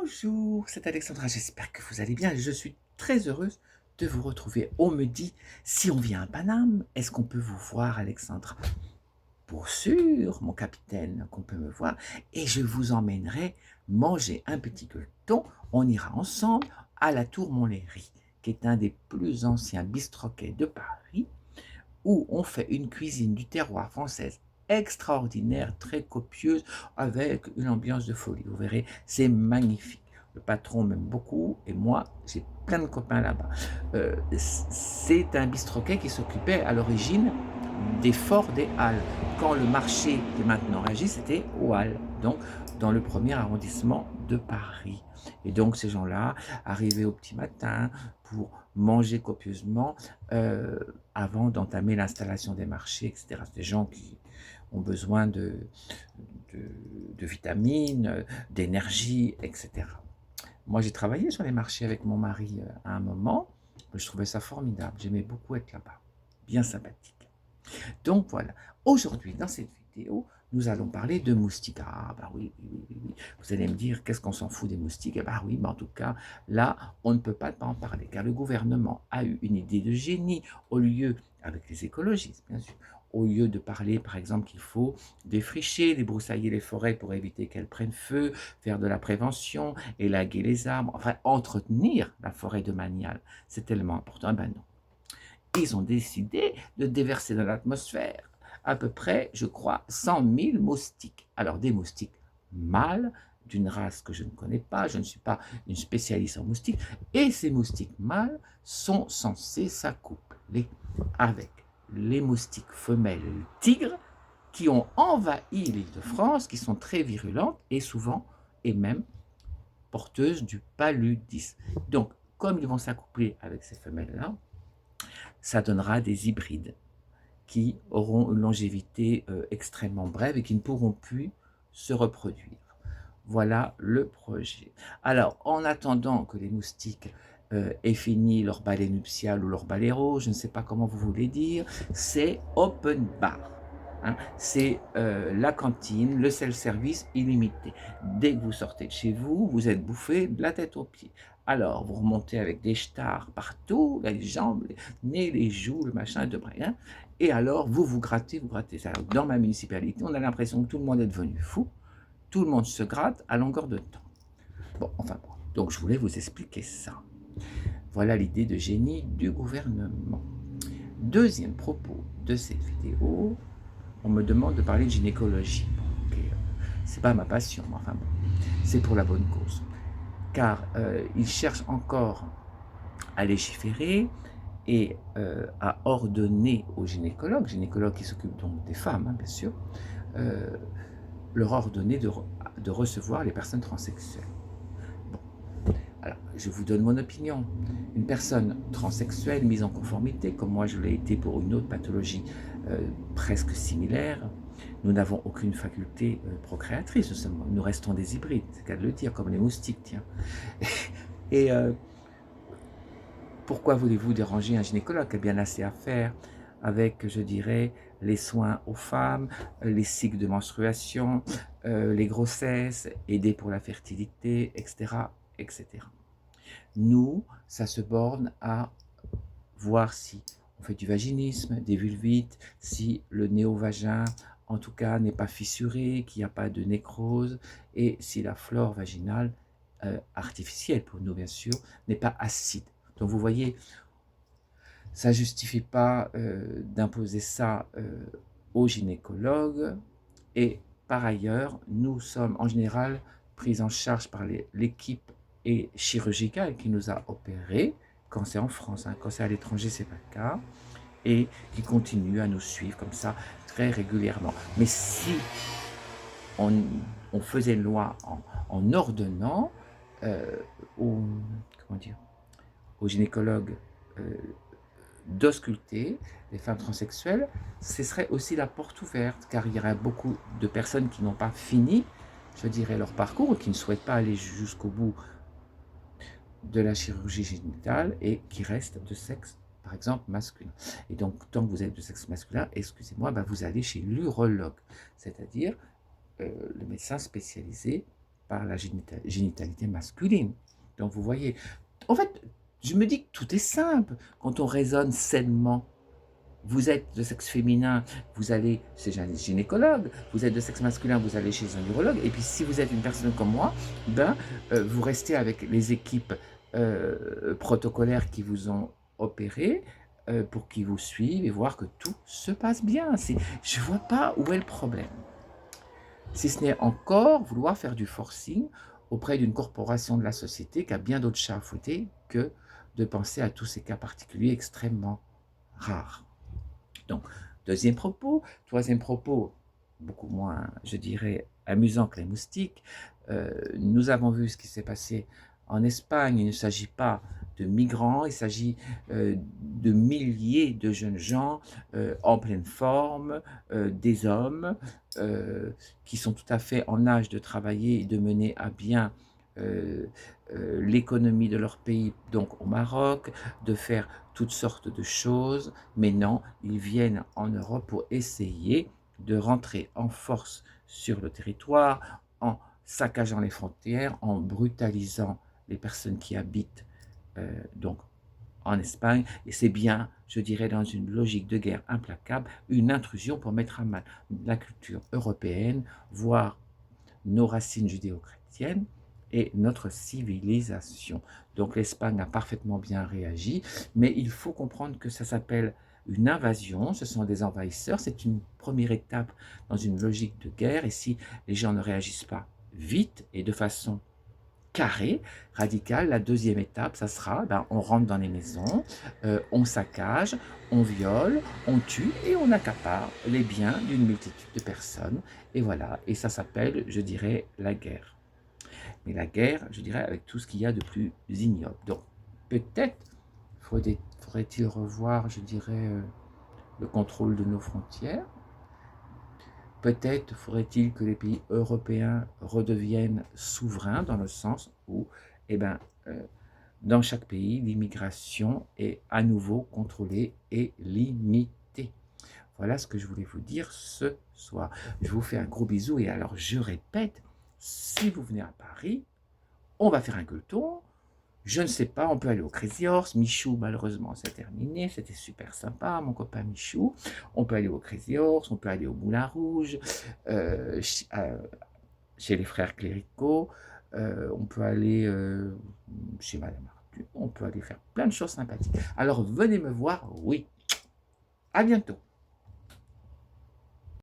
Bonjour, c'est Alexandra, j'espère que vous allez bien. Je suis très heureuse de vous retrouver. On me dit, si on vient à Paname, est-ce qu'on peut vous voir, Alexandra? Pour sûr, mon capitaine, qu'on peut me voir. Et je vous emmènerai manger un petit gueuleton. On ira ensemble à la Tour Montlhéry, qui est un des plus anciens bistroquets de Paris, où on fait une cuisine du terroir française extraordinaire, très copieuse, avec une ambiance de folie. Vous verrez, c'est magnifique. Le patron m'aime beaucoup et moi, j'ai plein de copains là-bas. C'est un bistroquet qui s'occupait à l'origine des forts des Halles. Quand le marché qui est maintenant Rungis, c'était aux Halles, donc dans le premier arrondissement de Paris. Et donc ces gens-là arrivaient au petit matin pour manger copieusement euh, avant d'entamer l'installation des marchés, etc. C'est des gens qui ont besoin de, de vitamines, d'énergie, etc. Moi, j'ai travaillé sur les marchés avec mon mari à un moment. Je trouvais ça formidable. J'aimais beaucoup être là-bas. Bien sympathique. Donc voilà. Aujourd'hui, dans cette vidéo, nous allons parler de moustiques. Ah bah oui, oui, oui, oui, oui. Vous allez me dire, qu'est-ce qu'on s'en fout des moustiques? Eh bah oui, mais en tout cas, là, on ne peut pas en parler, car le gouvernement a eu une idée de génie, au lieu, avec les écologistes bien sûr, au lieu de parler par exemple qu'il faut défricher, débroussailler les forêts pour éviter qu'elles prennent feu, faire de la prévention, élaguer les arbres, enfin entretenir la forêt domaniale, c'est tellement important. Eh ben non, ils ont décidé de déverser dans l'atmosphère à peu près, je crois, 100 000 moustiques. Alors des moustiques mâles, d'une race que je ne connais pas, je ne suis pas une spécialiste en moustiques, et ces moustiques mâles sont censés s'accoupler avec les moustiques femelles tigres qui ont envahi l'île de France, qui sont très virulentes et souvent, et même, porteuses du paludisme. Donc, comme ils vont s'accoupler avec ces femelles-là, ça donnera des hybrides qui auront une longévité extrêmement brève et qui ne pourront plus se reproduire. Voilà le projet. Alors, en attendant que les moustiques aient fini leur balai nuptial ou leur balai rose, je ne sais pas comment vous voulez dire, c'est open bar. Hein, c'est la cantine, le self-service illimité. Dès que vous sortez de chez vous, vous êtes bouffé de la tête aux pieds. Alors, vous remontez avec des stars partout, les jambes, les nez, les joues, le machin, de près. Hein, et alors, vous grattez, vous grattez. Alors, dans ma municipalité, on a l'impression que tout le monde est devenu fou. Tout le monde se gratte à longueur de temps. Bon, enfin bon. Donc, je voulais vous expliquer ça. Voilà l'idée de génie du gouvernement. Deuxième propos de cette vidéo, on me demande de parler de gynécologie. Bon, okay. C'est pas ma passion, mais enfin bon, c'est pour la bonne cause. Car ils cherchent encore à légiférer et à ordonner aux gynécologues qui s'occupent donc des femmes, hein, bien sûr, euh, leur ordonner de recevoir les personnes transsexuelles. Bon, alors je vous donne mon opinion. Une personne transsexuelle mise en conformité, comme moi je l'ai été pour une autre pathologie presque similaire, nous n'avons aucune faculté procréatrice, nous restons des hybrides, c'est qu'à le dire, comme les moustiques, tiens. Et pourquoi voulez-vous déranger un gynécologue qui a bien assez à faire avec, je dirais, les soins aux femmes, les cycles de menstruation, les grossesses, aider pour la fertilité, etc., etc. Nous, ça se borne à voir si on fait du vaginisme, des vulvites, si le néovagin, en tout cas, n'est pas fissuré, qu'il n'y a pas de nécrose, et si la flore vaginale, artificielle pour nous bien sûr, n'est pas acide. Donc vous voyez, ça ne justifie pas d'imposer ça aux gynécologues. Et par ailleurs, nous sommes en général pris en charge par l'équipe chirurgicale qui nous a opérés, quand c'est en France, hein. Quand c'est à l'étranger, ce n'est pas le cas, et qui continue à nous suivre comme ça très régulièrement. Mais si on, on faisait une loi en ordonnant aux, comment dire, aux gynécologues d'ausculter les femmes transsexuelles, ce serait aussi la porte ouverte, car il y aurait beaucoup de personnes qui n'ont pas fini, je dirais, leur parcours, ou qui ne souhaitent pas aller jusqu'au bout de la chirurgie génitale et qui restent de sexe, par exemple, masculin. Et donc, tant que vous êtes de sexe masculin, excusez-moi, ben vous allez chez l'urologue, c'est-à-dire le médecin spécialisé par la génitalité masculine. Donc vous voyez, en fait, je me dis que tout est simple quand on raisonne sainement. Vous êtes de sexe féminin, vous allez chez un gynécologue, vous êtes de sexe masculin, vous allez chez un urologue, et puis si vous êtes une personne comme moi, ben, vous restez avec les équipes protocolaires qui vous ont opéré pour qu'ils vous suivent et voir que tout se passe bien. Je ne vois pas où est le problème. Si ce n'est encore vouloir faire du forcing auprès d'une corporation de la société qui a bien d'autres chats à fouetter que de penser à tous ces cas particuliers extrêmement rares. Donc, deuxième propos. Troisième propos, beaucoup moins, je dirais, amusant que les moustiques. Nous avons vu ce qui s'est passé en Espagne. Il ne s'agit pas de migrants, il s'agit de milliers de jeunes gens en pleine forme, des hommes qui sont tout à fait en âge de travailler et de mener à bien l'économie de leur pays, donc au Maroc, de faire toutes sortes de choses, mais non, ils viennent en Europe pour essayer de rentrer en force sur le territoire, en saccageant les frontières, en brutalisant les personnes qui habitent donc en Espagne, et c'est bien, je dirais, dans une logique de guerre implacable, une intrusion pour mettre à mal la culture européenne, voire nos racines judéo-chrétiennes et notre civilisation. Donc l'Espagne a parfaitement bien réagi, mais il faut comprendre que ça s'appelle une invasion, ce sont des envahisseurs, c'est une première étape dans une logique de guerre, et si les gens ne réagissent pas vite et de façon carrée, radicale, la deuxième étape, ça sera, on rentre dans les maisons, on saccage, on viole, on tue et on accapare les biens d'une multitude de personnes. Et voilà, et ça s'appelle, je dirais, la guerre. Mais la guerre, je dirais, avec tout ce qu'il y a de plus ignoble. Donc, peut-être faudrait-il revoir, je dirais, le contrôle de nos frontières. Peut-être faudrait-il que les pays européens redeviennent souverains dans le sens où, eh ben, dans chaque pays, l'immigration est à nouveau contrôlée et limitée. Voilà ce que je voulais vous dire ce soir. Je vous fais un gros bisou et alors je répète, si vous venez à Paris, on va faire un gueuleton. Je ne sais pas, on peut aller au Crazy Horse. Michou, malheureusement, c'est terminé. C'était super sympa, mon copain Michou. On peut aller au Crazy Horse, on peut aller au Moulin Rouge, chez les frères cléricaux. On peut aller chez Madame Arthur. On peut aller faire plein de choses sympathiques. Alors, venez me voir, oui. À bientôt.